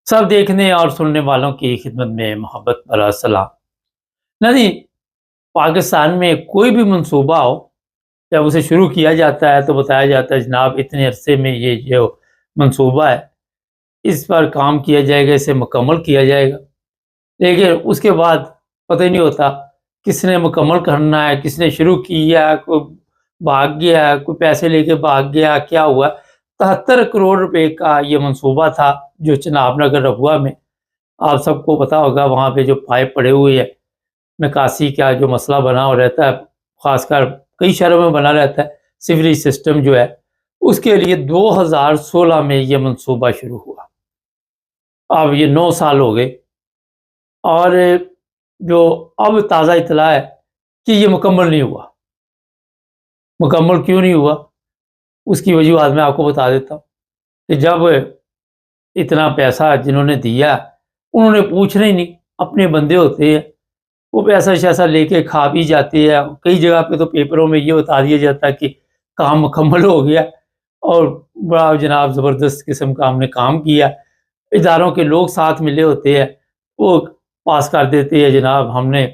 सब देखने और सुनने वालों की खिदमत में मोहब्बत भरा सलाम। नहीं, पाकिस्तान में कोई भी मंसूबा हो, जब उसे शुरू किया जाता है तो बताया जाता है जनाब इतने अरसे में ये जो मंसूबा है इस पर काम किया जाएगा, इसे मुकम्मल किया जाएगा। लेकिन उसके बाद पता ही नहीं होता किसने मुकम्मल करना है, किसने शुरू किया, कोई भाग गया, कोई पैसे लेके भाग गया, क्या हुआ। 73 करोड़ रुपए का ये मंसूबा था जो चिनाब नगर रहुआ में, आप सबको पता होगा, वहाँ पे जो पाइप पड़े हुए हैं, निकासी का जो मसला बना हो रहता है, खासकर कई शहरों में बना रहता है, सीवरेज सिस्टम जो है, उसके लिए 2016 में ये मंसूबा शुरू हुआ। अब ये 9 साल हो गए और जो अब ताज़ा इत्तला है कि ये मुकम्मल नहीं हुआ। मुकम्मल क्यों नहीं हुआ? उसकी वजूहत मैं आपको बता देता हूँ कि जब इतना पैसा जिन्होंने दिया, उन्होंने पूछना ही नहीं, अपने बंदे होते हैं, वो पैसा-शैसा लेके खा भी जाते हैं। कई जगह पे तो पेपरों में ये बता दिया जाता है कि काम मुकम्मल हो गया और बड़ा जनाब ज़बरदस्त किस्म का हमने काम किया। इदारों के लोग साथ मिले होते हैं, वो पास कर देते हैं, जनाब हमने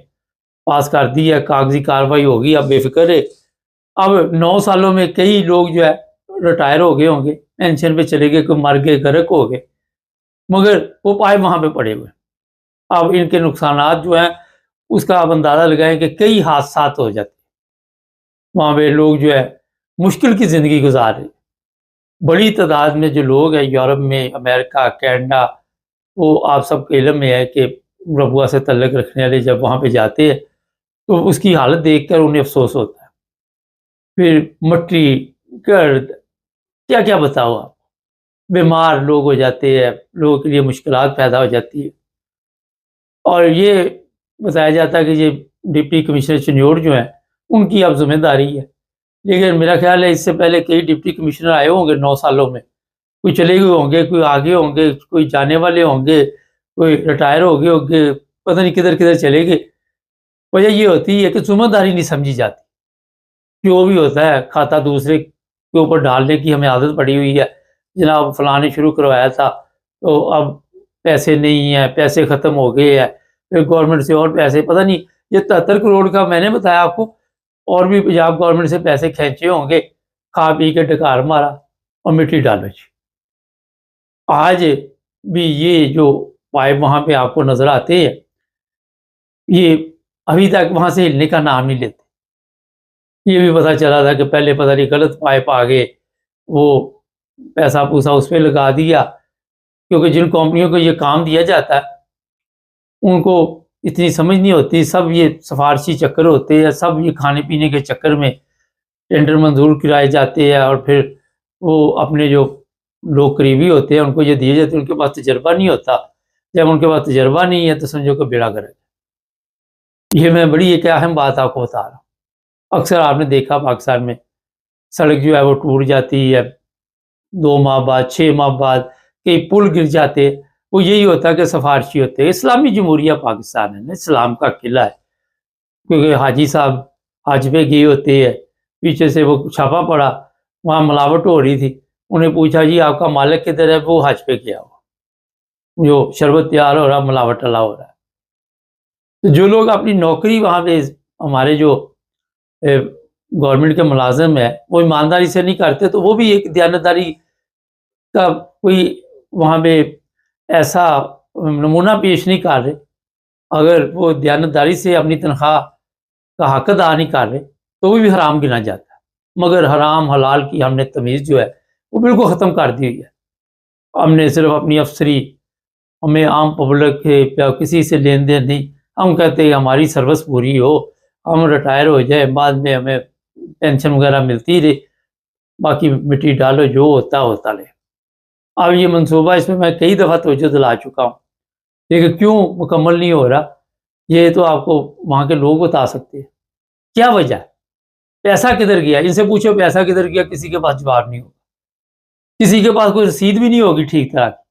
पास कर दिया, कागज़ी कार्रवाई होगी, अब बेफ़िक्र रहे। अब 9 सालों में कई लोग जो है रिटायर हो गए होंगे, पेंशन पे चले गए, कोई मर गए, गर्क हो गए, मगर वो पाइप वहाँ पे पड़े हुए हैं। अब इनके नुकसानात जो हैं, उसका आप अंदाज़ा लगाएँ कि कई हादसात हो जाते हैं। वहाँ पे लोग जो है मुश्किल की ज़िंदगी गुज़ार रहे हैं। बड़ी तादाद में जो लोग हैं यूरोप में, अमेरिका, कनाडा, वो आप सबको इल्म में है कि रबुआ से तल्लुक़ रखने वाले जब वहाँ पे जाते हैं, तो उसकी हालत देखकर उन्हें अफ़सोस होता है। फिर मट्टी, गर्द, क्या-क्या बताओ आप। बीमार लोग हो जाते हैं, लोगों के लिए मुश्किलात पैदा हो जाती है। और ये बताया जाता है कि ये डिप्टी कमिश्नर चिन्योट जो हैं, उनकी अब ज़िम्मेदारी है। लेकिन मेरा ख़्याल है इससे पहले कई डिप्टी कमिश्नर आए होंगे 9 सालों में। कोई चले गए होंगे, कोई आगे होंगे, कोई जाने वाले होंगे, कोई रिटायर हो गए होंगे, पता नहीं किधर-किधर चले गए। वजह ये होती है कि ज़िम्मेदारी नहीं समझी जाती। जो भी होता है खाता दूसरे के ऊपर डालने की हमें आदत पड़ी हुई है। जनाब फलाँ ने शुरू करवाया था, तो अब पैसे नहीं हैं, पैसे ख़त्म हो गए हैं, फिर गवर्नमेंट से और पैसे, पता नहीं ये 73 करोड़ का मैंने बताया आपको, और भी पंजाब गवर्नमेंट से पैसे खींचे होंगे, खा पी के ढकार मारा और मिट्टी डालो जी। आज भी ये जो पाइप वहाँ पे आपको नज़र आते हैं, ये अभी तक वहाँ से हिलने का नाम नहीं लेते। ये भी पता चला था कि पहले पता नहीं गलत पाइप आ गए, वो पैसा-पूसा उस पे लगा दिया, क्योंकि जिन कंपनियों को ये काम दिया जाता है, उनको इतनी समझ नहीं होती, सब ये सिफारशी चक्कर होते हैं, सब ये खाने-पीने के चक्कर में टेंडर मंजूर कराए जाते हैं और फिर वो अपने जो लोग करीबी होते हैं, उनको ये दिए जाते हैं, उनके पास तजर्बा नहीं होता। जब उनके पास तजर्बा नहीं है, तो समझो कि बेड़ा गर्क। ये मैं बड़ी एक अहम बात आपको बता रहा हूँ। अक्सर आपने देखा पाकिस्तान में सड़क जो है वो टूट जाती है, 2 माह बाद, 6 माह बाद, कई पुल गिर जाते, वो यही होता है कि सिफारशी होते हैं। इस्लामी जमहूरिया पाकिस्तान है ना, इस्लाम का किला है, क्योंकि हाजी साहब हज पे गए होते हैं, पीछे से वो छापा पड़ा, वहाँ मिलावट हो रही थी, उन्हें पूछा जी आपका मालिक किधर है? वो हज पे गया हुआ, जो शरबत तैयार हो रहा मिलावट वाला हो रहा है। तो जो लोग अपनी नौकरी वहाँ पे, हमारे जो गवर्नमेंट के मुलाजिम है, वो ईमानदारी से नहीं करते, तो वो भी एक दयानतदारी का कोई वहाँ पे ऐसा नमूना पेश नहीं कर रहे। अगर वो दयानतदारी से अपनी तनख्वाह का हक अदा नहीं कर रहे, तो वो भी हराम गिना जाता है। मगर हराम हलाल की हमने तमीज़ जो है वो बिल्कुल ख़त्म कर दी हुई है। हमने सिर्फ अपनी अफसरी, हमें आम पब्लिक के या किसी से लेन देन नहीं। हम कहते हैं हमारी सर्विस पूरी हो, हम रिटायर हो जाए, बाद में हमें पेंशन वगैरह मिलती रहे, बाकी मिट्टी डालो, जो होता होता रहे। अब ये मंसूबा, इसमें मैं कई दफ़ा तवज्जो दिला चुका हूँ, लेकिन क्यों मुकम्मल नहीं हो रहा, ये तो आपको वहाँ के लोग बता सकते हैं। क्या वजह है? पैसा किधर गया? इनसे पूछो पैसा किधर गया, किसी के पास जवाब नहीं होगा। किसी के पास कोई रसीद भी नहीं होगी ठीक तरह की।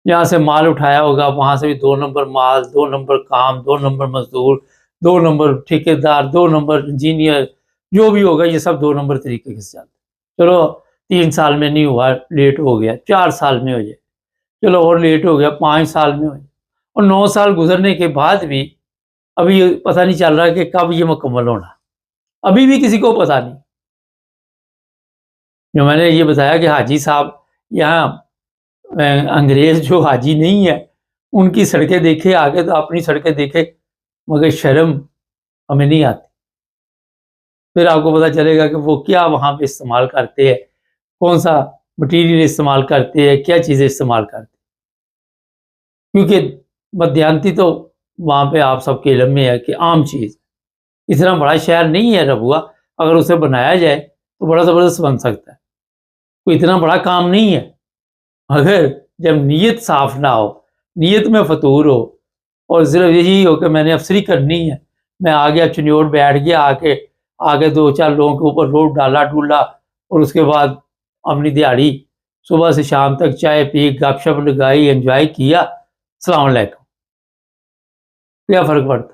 यहाँ से माल उठाया होगा, वहाँ से भी 2 नंबर माल, 2 नंबर काम, 2 नंबर मज़दूर, 2 नंबर ठेकेदार, 2 नंबर इंजीनियर, जो भी होगा ये सब 2 नंबर तरीके के से चलता है। चलो 3 साल में नहीं हुआ, लेट हो गया, 4 साल में हो जाए। چلو اور لیٹ ہو گیا، 5 سال میں ہو جائے، اور 9 سال گزرنے کے بعد بھی ابھی یہ پتہ نہیں چل رہا کہ کب یہ مکمل ہونا، ابھی بھی کسی کو پتہ نہیں۔ جو میں نے یہ بتایا کہ حاجی صاحب یہاں انگریز جو حاجی نہیں ہے ان کی سڑکیں دیکھے آگے تو اپنی سڑکیں دیکھے، مگر شرم ہمیں نہیں آتی۔ پھر آپ کو پتہ چلے گا کہ وہ کیا وہاں پہ استعمال کرتے ہیں، کون سا مٹیریل استعمال کرتے ہیں، کیا چیزیں استعمال کرتے ہیں، کیونکہ مدیانتی تو وہاں پہ آپ سب کے علم میں ہے کہ عام چیز، اتنا بڑا شہر نہیں ہے ربوہ، اگر اسے بنایا جائے تو بڑا زبردست بن سکتا ہے، کوئی اتنا بڑا کام نہیں ہے، اگر جب نیت صاف نہ ہو، نیت میں فطور ہو، اور صرف یہی ہو کہ میں نے افسری کرنی ہے، میں آ گیا چنیوٹ بیٹھ گیا، آگے 2-4 لوگوں کے اوپر روپ ڈالا ڈولا، اور اس کے بعد اپنی دیہڑی صبح سے شام تک چائے پی، گپ شپ لگائی، انجوائے کیا، السلام علیکم، کیا فرق پڑتا؟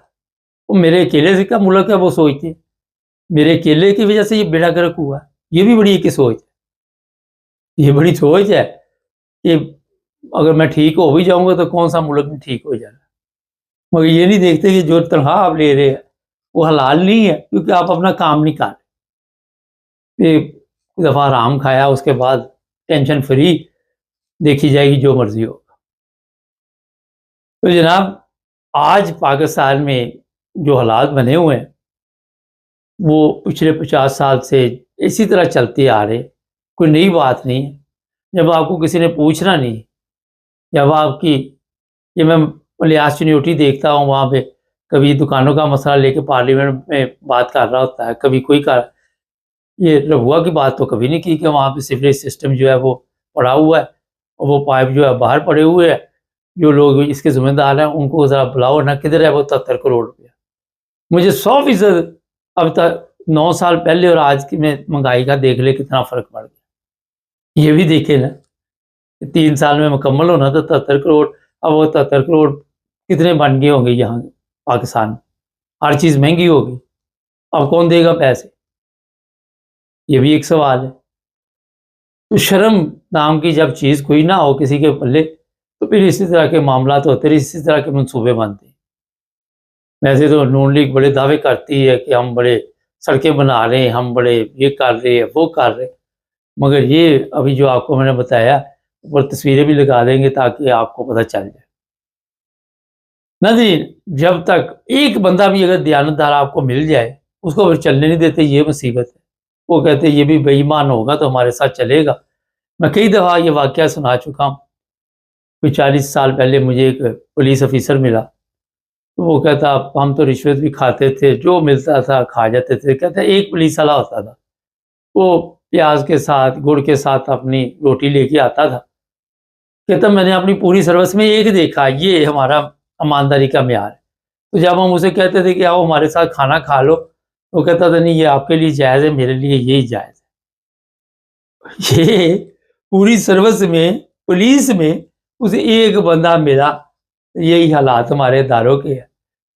وہ میرے اکیلے سے کیا ملک ہے وہ سوچتے ہیں، میرے اکیلے کی وجہ سے یہ بیڑا گرک ہوا، یہ بھی بڑی ایک سوچ ہے، یہ بڑی سوچ ہے کہ اگر میں ٹھیک ہو بھی جاؤں گا تو کون سا ملک میں ٹھیک ہو جانا، مگر یہ نہیں دیکھتے کہ جو تنخواہ آپ لے رہے ہیں وہ حلال نہیں ہے، کیونکہ آپ اپنا کام نہیں کر رہے۔ ایک دفعہ آرام کھایا، اس کے بعد ٹینشن فری دیکھی جائے گی جو مرضی ہوگا۔ تو جناب آج پاکستان میں جو حالات بنے ہوئے ہیں وہ پچھلے 50 سال سے اسی طرح چلتے آ رہے، کوئی نئی بات نہیں ہے۔ جب آپ کو کسی نے پوچھنا نہیں، جب آپ کی یہ میں الیاس چنیوٹی دیکھتا ہوں وہاں پہ کبھی دکانوں کا مسئلہ لے کے پارلیمنٹ میں بات کر رہا ہوتا ہے، کبھی کوئی یہ ربوہ کی بات تو کبھی نہیں کی کہ وہاں پہ سیوریج سسٹم جو ہے وہ پڑا ہوا ہے اور وہ پائپ جو ہے باہر پڑے ہوئے ہیں، جو لوگ اس کے ذمہ دار ہیں ان کو ذرا بلاؤ نہ، کدھر ہے وہ 73 کروڑ روپیہ۔ مجھے 100% اب تک 9 سال پہلے اور آج کی میں مہنگائی کا دیکھ لے کتنا فرق پڑ گیا، یہ بھی دیکھے نا، 3 سال میں مکمل ہونا تھا 73 کروڑ، اب وہ 73 کروڑ کتنے بن گئے ہوں گے یہاں پاکستان میں، ہر چیز مہنگی ہوگی، اب کون دے گا پیسے، یہ بھی ایک سوال ہے۔ تو شرم نام کی جب چیز کوئی نہ ہو کسی کے پلے تو پھر اسی طرح کے معاملات ہوتے ہیں، اسی طرح کے منصوبے بنتے ہیں۔ ویسے تو نون لیگ بڑے دعوے کرتی ہے کہ ہم بڑے سڑکیں بنا رہے ہیں، ہم بڑے یہ کر رہے ہیں وہ کر رہے ہیں، مگر یہ ابھی جو آپ کو میں نے بتایا اوپر تصویریں بھی لگا دیں گے تاکہ آپ کو پتہ چل جائے نا جی۔ جب تک ایک بندہ بھی اگر دیانتدار آپ کو مل جائے اس کو پھر چلنے نہیں دیتے، یہ مصیبت ہے۔ وہ کہتے ہیں یہ بھی بے ایمان ہوگا تو ہمارے ساتھ چلے گا۔ میں کئی دفعہ یہ واقعہ سنا چکا ہوں۔ کوئی 40 سال پہلے مجھے ایک پولیس افیسر ملا، تو وہ کہتا ہم تو رشوت بھی کھاتے تھے، جو ملتا تھا کھا جاتے تھے۔ کہتا ایک پولیس والا ہوتا تھا، وہ پیاز کے ساتھ گڑ کے ساتھ اپنی روٹی لے کے آتا تھا۔ کہتا میں نے اپنی پوری سروس میں ایک دیکھا، یہ ہمارا ایمانداری کا معیار ہے۔ تو جب ہم اسے کہتے تھے کہ آؤ ہمارے ساتھ کھانا کھا لو، وہ کہتا تھا نہیں یہ آپ کے لیے جائز ہے، میرے لیے یہی جائز ہے۔ یہ پوری سروس میں پولیس میں اسے ایک بندہ ملا۔ یہی حالات ہمارے اداروں کے ہیں،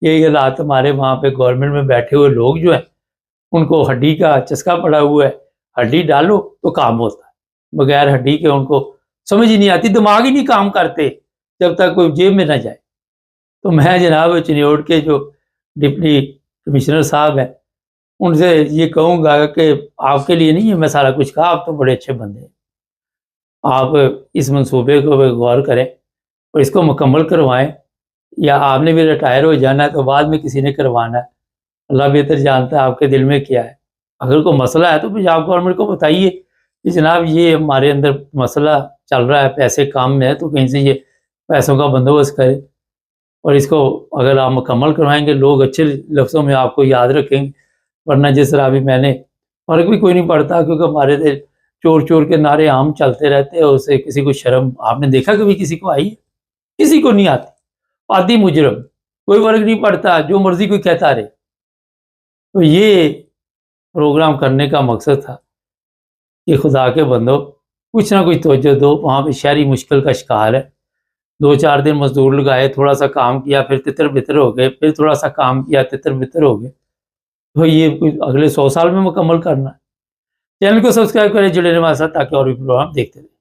یہی حالات ہمارے وہاں پہ گورنمنٹ میں بیٹھے ہوئے لوگ جو ہیں ان کو ہڈی کا چسکا پڑا ہوا ہے، ہڈی ڈالو تو کام ہوتا ہے، بغیر ہڈی کے ان کو سمجھ ہی نہیں آتی، دماغ ہی نہیں کام کرتے جب تک کوئی جیب میں نہ جائے۔ تو میں جناب چنیوٹ کے جو ڈپٹی کمشنر صاحب ہیں ان سے یہ کہوں گا کہ آپ کے لیے نہیں ہے میں سارا کچھ کہا، آپ تو بڑے اچھے بندے ہیں، آپ اس منصوبے کو غور کریں اور اس کو مکمل کروائیں، یا آپ نے بھی ریٹائر ہو جانا ہے تو بعد میں کسی نے کروانا ہے، اللہ بہتر جانتا ہے آپ کے دل میں کیا ہے۔ اگر کوئی مسئلہ ہے تو پھر آپ گورنمنٹ کو بتائیے کہ جناب یہ ہمارے اندر مسئلہ چل رہا ہے، پیسے کام میں ہے تو کہیں سے یہ پیسوں کا بندوبست کرے، اور اس کو اگر آپ مکمل کروائیں گے لوگ اچھے لفظوں میں آپ کو یاد رکھیں گے، ورنہ جس طرح ابھی میں نے فرق بھی کوئی نہیں پڑتا، کیونکہ ہمارے دل چور چور کے نعرے عام چلتے رہتے ہیں، اسے کسی کو شرم آپ نے دیکھا کبھی کسی کو آئی ہے؟ کسی کو نہیں آتی، آدھی مجرم، کوئی فرق نہیں پڑتا، جو مرضی کوئی کہتا رہے۔ تو یہ پروگرام کرنے کا مقصد تھا کہ خدا کے بندو کچھ نہ کچھ توجہ دو، وہاں پہ شہری مشکل کا شکار ہے، 2-4 دن مزدور لگائے، تھوڑا سا کام کیا، پھر تتر بتر ہو گئے، پھر تھوڑا سا کام کیا، تتر بتر ہو گئے، تو یہ اگلے 100 سال میں مکمل کرنا ہے۔ چینل کو سبسکرائب کریں، جڑے رہیں ہمارے ساتھ تاکہ اور بھی پروگرام دیکھتے رہیں۔